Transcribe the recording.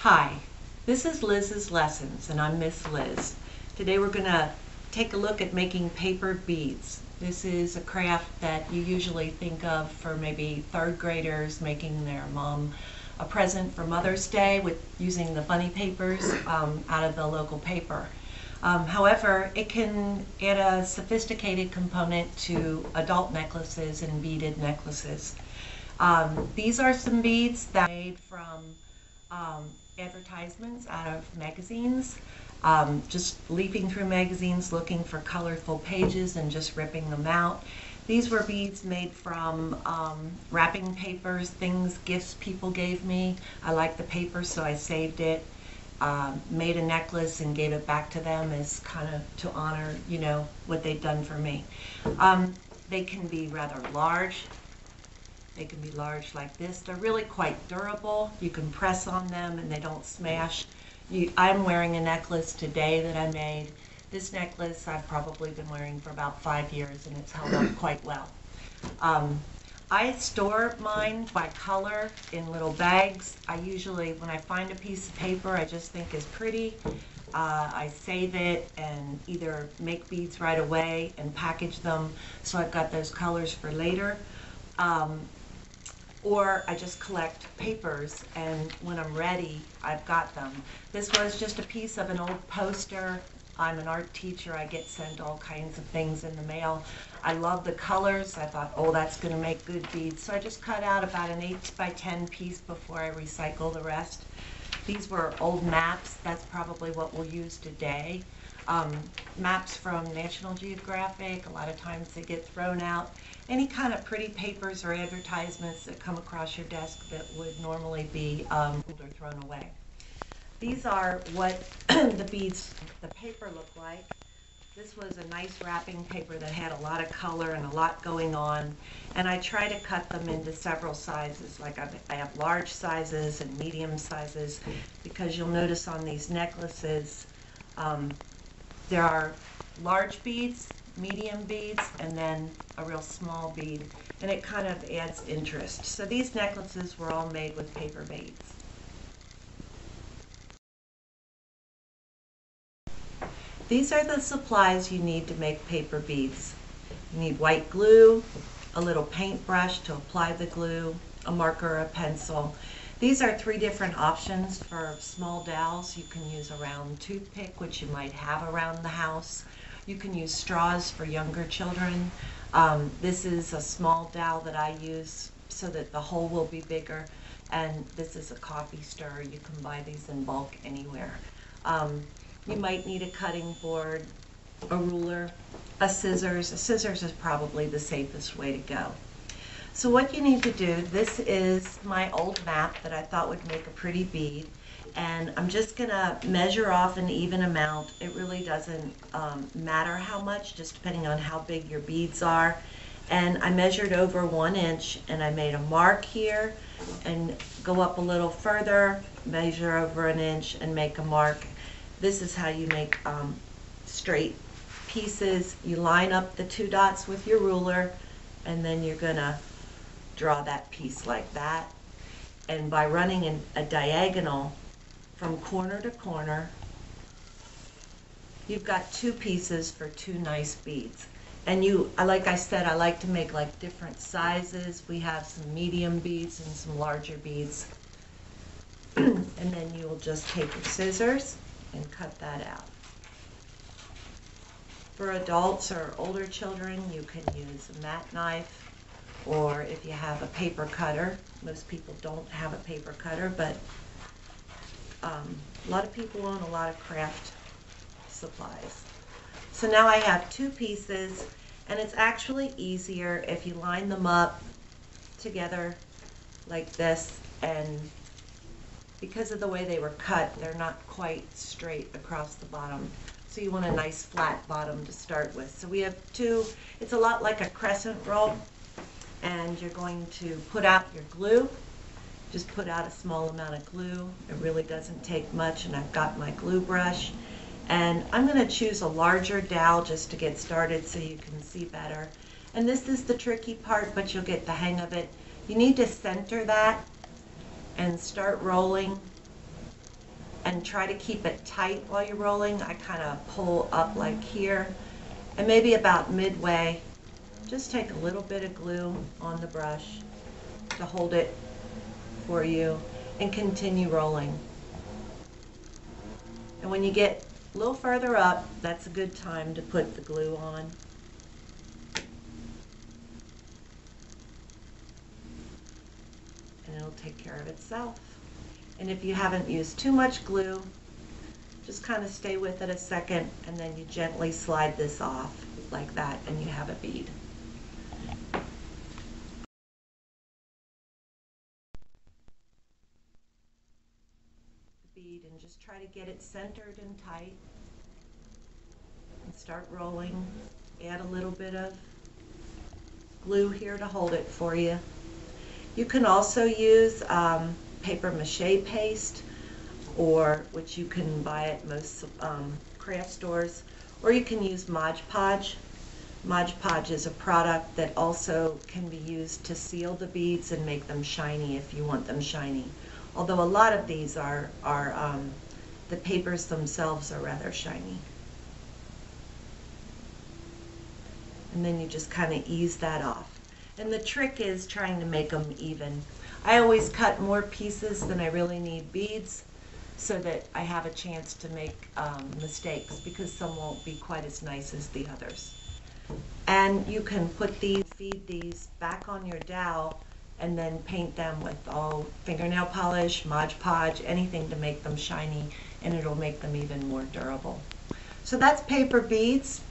Hi, this is Liz's Lessons, and I'm Miss Liz. Today we're going to take a look at making paper beads. This is a craft that you usually think of for maybe third graders making their mom a present for Mother's Day with using the funny papers out of the local paper. However, it can add a sophisticated component to adult necklaces and beaded necklaces. These are some beads that are made from advertisements out of magazines, just leafing through magazines looking for colorful pages and just ripping them out. These were beads made from wrapping papers, gifts people gave me. I liked the paper, so I saved it, made a necklace and gave it back to them as kind of to honor, what they'd done for me. They can be rather large. They can be large like this. They're really quite durable. You can press on them and they don't smash. I'm wearing a necklace today that I made. This necklace I've probably been wearing for about 5 years and it's held up quite well. I store mine by color in little bags. I usually, when I find a piece of paper I just think is pretty, I save it and either make beads right away and package them so I've got those colors for later. Or I just collect papers and when I'm ready, I've got them. This was just a piece of an old poster. I'm an art teacher. I get sent all kinds of things in the mail. I love the colors. I thought, oh, that's going to make good beads. So I just cut out about an 8 by 10 piece before I recycle the rest. These were old maps. That's probably what we'll use today. Maps from National Geographic, a lot of times they get thrown out. Any kind of pretty papers or advertisements that come across your desk that would normally be or thrown away. These are what the paper looked like. This was a nice wrapping paper that had a lot of color and a lot going on, and I try to cut them into several sizes. Like I have large sizes and medium sizes, because you'll notice on these necklaces there are large beads, medium beads, and then a real small bead, and it kind of adds interest. So these necklaces were all made with paper beads. These are the supplies you need to make paper beads. You need white glue, a little paintbrush to apply the glue, a marker, a pencil. These are 3 different options for small dowels. You can use a round toothpick, which you might have around the house. You can use straws for younger children. This is a small dowel that I use so that the hole will be bigger. And this is a coffee stirrer. You can buy these in bulk anywhere. You might need a cutting board, a ruler, a scissors. A scissors is probably the safest way to go. So what you need to do, this is my old map that I thought would make a pretty bead, and I'm just going to measure off an even amount. It really doesn't matter how much, just depending on how big your beads are. And I measured over 1 inch, and I made a mark here, and go up a little further, measure over 1 inch, and make a mark. This is how you make straight pieces. You line up the 2 dots with your ruler, and then you're going to draw that piece like that. And by running a diagonal from corner to corner, you've got 2 pieces for 2 nice beads. And like I said, I like to make like different sizes. We have some medium beads and some larger beads. And then you will just take your scissors and cut that out. For adults or older children, you can use a mat knife, or if you have a paper cutter. Most people don't have a paper cutter, but a lot of people own a lot of craft supplies. So now I have 2 pieces, and it's actually easier if you line them up together like this, and because of the way they were cut, they're not quite straight across the bottom. So you want a nice flat bottom to start with. So we have 2, it's a lot like a crescent roll. And you're going to put out your glue. Just put out a small amount of glue. It really doesn't take much, and I've got my glue brush. And I'm going to choose a larger dowel just to get started so you can see better. And this is the tricky part, but you'll get the hang of it. You need to center that and start rolling and try to keep it tight while you're rolling. I kind of pull up like here, and maybe about midway, just take a little bit of glue on the brush to hold it for you and continue rolling. And when you get a little further up, that's a good time to put the glue on. And it'll take care of itself. And if you haven't used too much glue, just kind of stay with it a second, and then you gently slide this off like that, and you have a bead. The bead, and just try to get it centered and tight. And start rolling. Add a little bit of glue here to hold it for you. You can also use paper mache paste, or which you can buy at most craft stores, or you can use Mod Podge. Mod Podge is a product that also can be used to seal the beads and make them shiny if you want them shiny. Although a lot of these are the papers themselves are rather shiny. And then you just kind of ease that off. And the trick is trying to make them even. I always cut more pieces than I really need beads, so that I have a chance to make mistakes, because some won't be quite as nice as the others. And you can put these, feed these back on your dowel, and then paint them with all fingernail polish, Mod Podge, anything to make them shiny, and it'll make them even more durable. So that's paper beads.